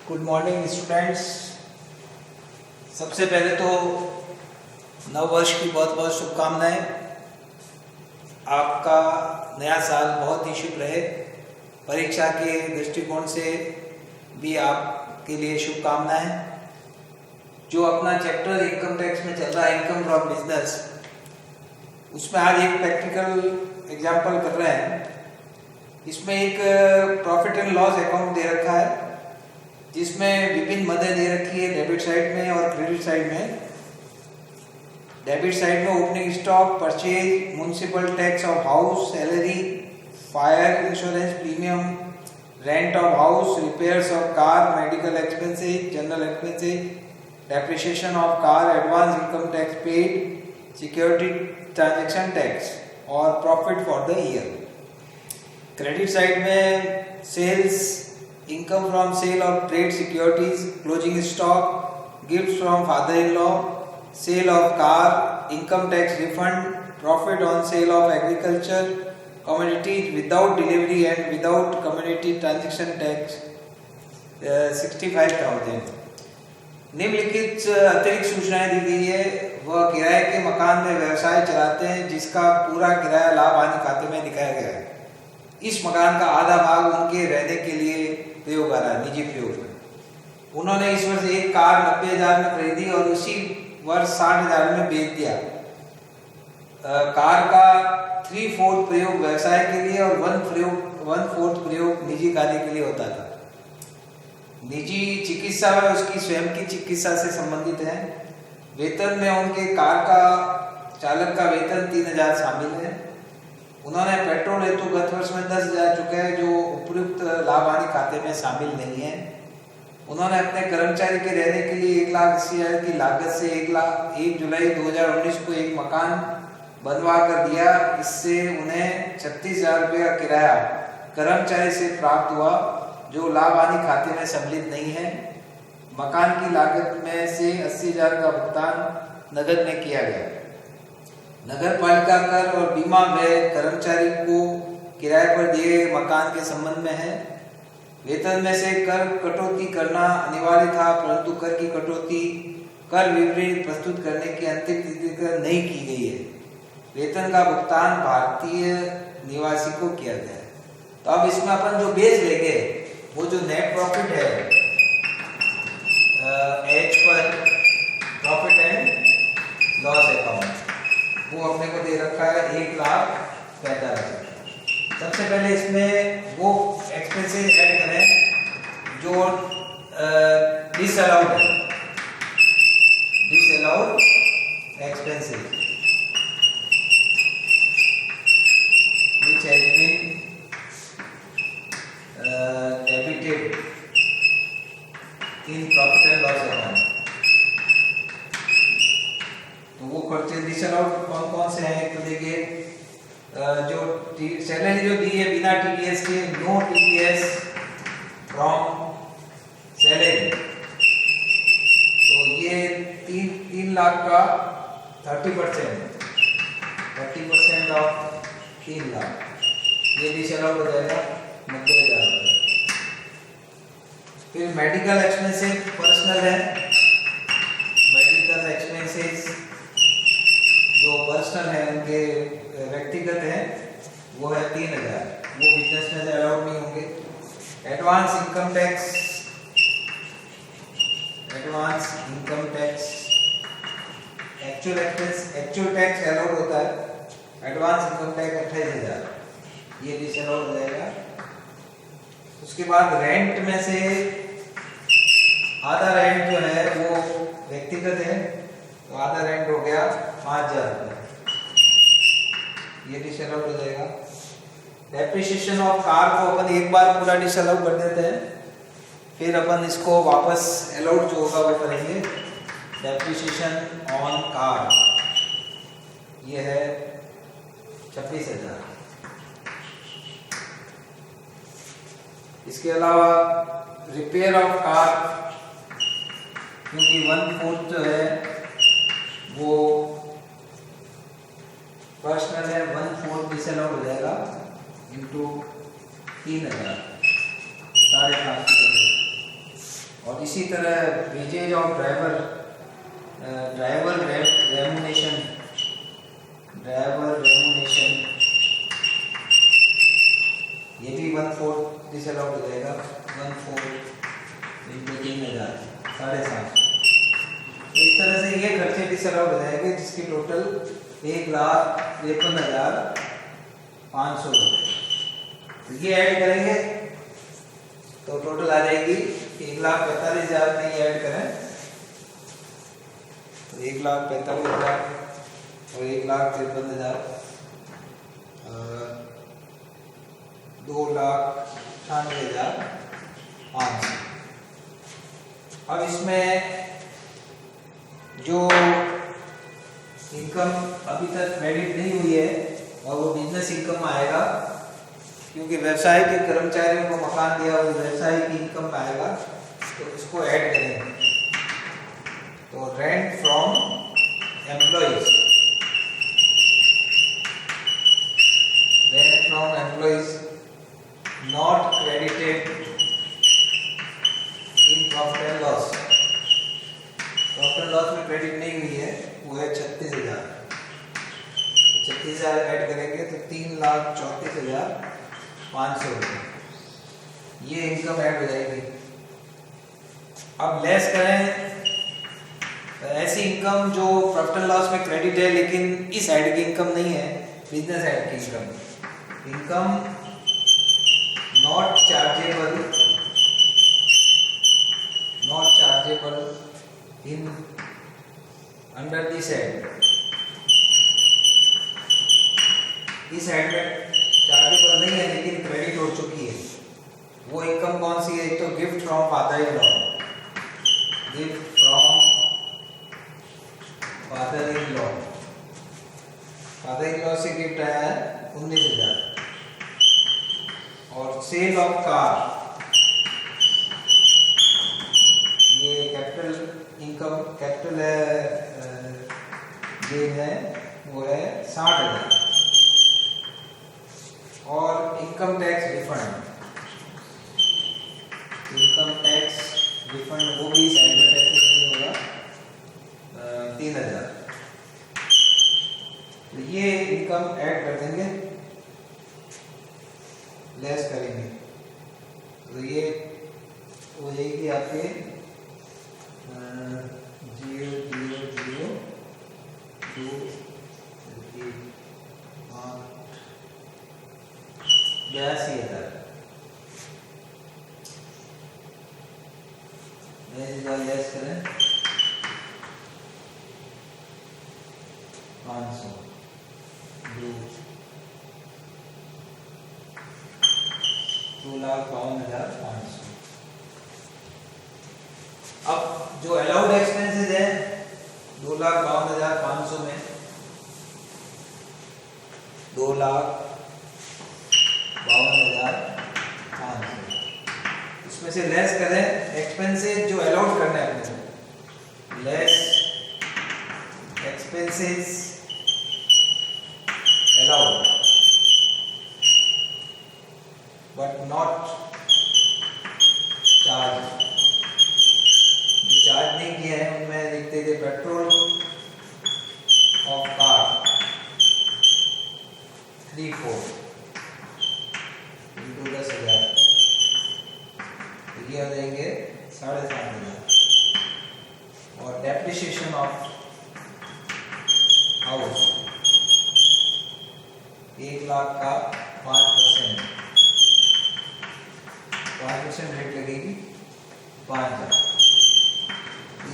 Good morning students. सबसे पहले तो नव वर्ष की बहुत बहुत शुभकामनाएं। आपका नया साल बहुत ही शुभ रहे। परीक्षा के दृष्टिकोण से भी आपके लिए शुभकामनाएं। जो अपना चैप्टर इनकम टैक्स में चल रहा है, इनकम फ्रॉम बिजनेस, उसमें आज एक प्रैक्टिकल एग्जाम्पल कर रहे हैं। इसमें एक प्रॉफिट एंड लॉस अकाउंट दे रखा है जिसमें विभिन्न मदें दे रखी है डेबिट साइड में और क्रेडिट साइड में। डेबिट साइड में opening stock, purchase, municipal tax of house, salary, fire insurance premium, rent of house, repairs of car, medical expenses, general expenses, depreciation of car, advance income tax paid, security transaction tax और profit for the year. Credit side में sales, income from sale of trade securities, closing stock, gifts from father-in-law, sale of car, income tax refund, profit on sale of agriculture commodities without delivery and without community transaction tax 65,000। निम्नलिखित अतिरिक्त सूचनाएं दी गई है। वह किराए के मकान में व्यवसाय चलाते हैं जिसका पूरा किराया लाभ हानि खाते में दिखाया गया है। इस मकान का आधा भाग उनके रहने के लिए प्रयोग आ रहा है, निजी प्रयोग। उन्होंने इस वर्ष एक कार 90,000 में खरीदी और उसी वर्ष 60,000 में बेच दिया। कार का 3/4 प्रयोग व्यवसाय के लिए और 1/4 प्रयोग निजी कार्य के लिए होता था। निजी चिकित्सा में उसकी स्वयं की चिकित्सा से संबंधित है। वेतन में उनके कार का चालक का वेतन 3,000 शामिल है। उन्होंने पेट्रोल हेतु गत वर्ष में 10,000 चुके हैं जो उपयुक्त लाभ हानि खाते में शामिल नहीं है। उन्होंने अपने कर्मचारी के रहने के लिए 1,80,000 की लागत से 1 जुलाई 2019 को एक मकान बनवा कर दिया। इससे उन्हें 36,000 रुपये का किराया कर्मचारी से प्राप्त हुआ जो लाभ हानि खाते में सम्मिलित नहीं है। मकान की लागत में से 80,000 का भुगतान नकद में किया गया। नगर पालिका कर और बीमा व्यय कर्मचारी को किराए पर दिए गए मकान के संबंध में है। वेतन में से कर कटौती करना अनिवार्य था, परंतु कर की कटौती कर विवरणी प्रस्तुत करने की अंतिम तिथि तक नहीं की गई है। वेतन का भुगतान भारतीय निवासी को किया गया है। तो अब इसमें अपन जो बेस लेंगे वो जो नेट प्रॉफिट है एच पर प्रॉफिट एंड लॉस अकाउंट, वो अपने को दे रखा है 1,45,000। सबसे पहले इसमें वो एक्सपेंसेस ऐड करें जो डिसअलाउड है, disallowed expenses which has been debited in profit and loss account। तो वो खर्चे डिसअलाउड कौन कौन से हैं? तो देखिए, जो सैलरी जो दी है बिना टीडीएस के, नो टीडीएस फ्रॉम सैलरी, तो ये 3 लाख का 30% ऑफ 3 लाख, ये डिसअलाउड हो जाएगा 90,000 रुपये। फिर मेडिकल एक्सपेंसेस पर्सनल है। मेडिकल एक्सपेंसेस जो पर्सनल है, उनके व्यक्तिगत है, वो है 3,000, वो बिजनेस में से अलाउड नहीं होंगे। Advance income tax actual tax allowed होता है। एडवांस इनकम टैक्स 28,000, ये डिसअलाउड हो जाएगा। उसके बाद रेंट में से आधा रेंट जो है वो व्यक्तिगत है, तो आधा रेंट हो गया 5,000 रुपये, ये डिसअलाउड हो जाएगा। डेप्रिसिएशन ऑफ कार को अपन एक बार पूरा डिसअलाउड कर देते हैं, फिर अपन इसको वापस अलाउड जो होगा वो करेंगे। डेप्रिसिएशन ऑन कार ये है 26,000। इसके अलावा रिपेयर ऑफ कार, क्योंकि 1/4 जो है वो पर्सनल है, 1/4 डिसअलाउड हो जाएगा इंटू 3,000, 5,500। और इसी तरह वेजेज ऑफ ड्राइवर रेमुनेशन ये भी 1/4 डिसअलाउड हो जाएगा। 1/4 इंटू 3,000 7.5। इस तरह से ये खर्चे डिसअलाउड हो जाएंगे जिसकी टोटल 1,53,500 रुपये। तो ये ऐड करेंगे तो टोटल आ जाएगी 1,45,000 में ये ऐड करें तो 1,45,000 और 1,53,000 2,98,500। अब इसमें जो इनकम अभी तक क्रेडिट नहीं हुई है और वो बिजनेस इनकम में आएगा, क्योंकि व्यवसाय के कर्मचारियों को मकान दिया वो व्यवसाय की इनकम में आएगा, तो इसको ऐड करेंगे। तो rent from employees not credited in profit and loss. Profit and loss में क्रेडिट नहीं हुई है, वो है 36,000। 36,000 ऐड करेंगे तो 3,34,500 रुपये ये इनकम ऐड हो जाएगी। अब लेस करें ऐसी इनकम जो प्रॉफिट एंड लॉस में क्रेडिट है लेकिन इस साइड की इनकम नहीं है, बिजनेस साइड की income not chargeable in under this head. इस हेड में चार्जेबल नहीं है लेकिन क्रेडिट हो चुकी है। वो इनकम कौन सी है? एक तो gift from father in law. Father in law से गिफ्ट आया है 19,000। और सेल ऑफ कार, ये कैपिटल इनकम कैपिटल गेन है वो है 60,000। और इनकम टैक्स रिफंड वो भी साइड में टैक्स नहीं होगा 3,000। तो ये इनकम ऐड कर देंगे, लेस करेंगे तो ये हो जाएगी आपके 0,0,0,2 82,000। लेस करें 500 2,52,500। अब जो अलाउड एक्सपेंसेस है 2,52,500 में 2,52,500 इसमें से लेस करें एक्सपेंसेस जो अलाउड करना है अपने को। Less expenses allowed but not charge. जो चार्ज नहीं किया है उनमें लिखते थे पेट्रोल ऑफ कार 3,4 इंटू 10,000 ये हो जाएंगे 7,500। और डेप्रिसिएशन ऑफ हाउस 1,00,000 का 5% रेट लगेगी 5,000।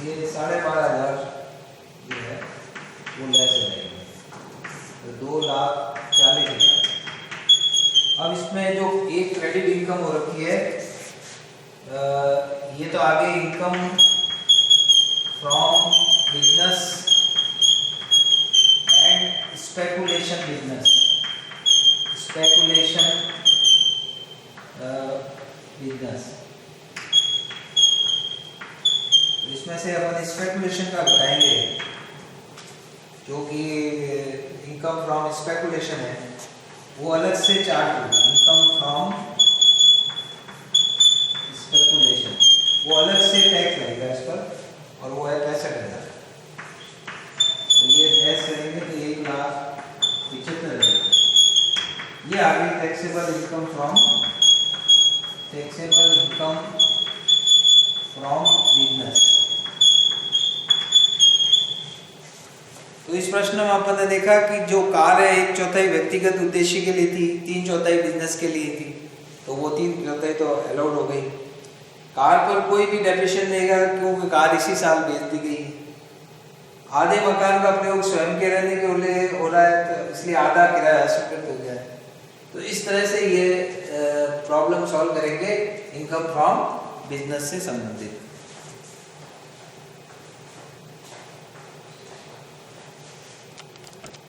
ये 12,500 ये है वो लेस हो जाएगी तो 2,40,000। अब इसमें जो एक क्रेडिट इनकम हो रखी है ये तो आगे income from business and speculation business इसमें से अपन स्पेकुलेशन का बताएंगे, जो कि इनकम फ्रॉम स्पेकुलेशन है वो अलग से चार्ट होगी। इनकम फ्रॉम स्पेकुलेशन वो अलग से टैक्स लगेगा इस पर, और वो है 65,000। तो ये टैक्स करेंगे तो 1,75,000। ये आ गई टैक्सेबल इनकम फ्रॉम बिजनेस। तो इस प्रश्न में अपन ने देखा कि जो कार है 1/4 व्यक्तिगत उद्देश्य के लिए थी, 3/4 बिजनेस के लिए थी, तो वो 3/4 तो अलाउड हो गई। कार पर कोई भी डेप्रिसिएशन देगा क्योंकि कार इसी साल बेच दी गई। आधे मकान का प्रयोग स्वयं के रहने के लिए हो रहा है, तो इसलिए आधा किराया स्वीकृत हो गया है। तो इस तरह से ये प्रॉब्लम सॉल्व करेंगे इनकम फ्रॉम बिजनेस से संबंधित।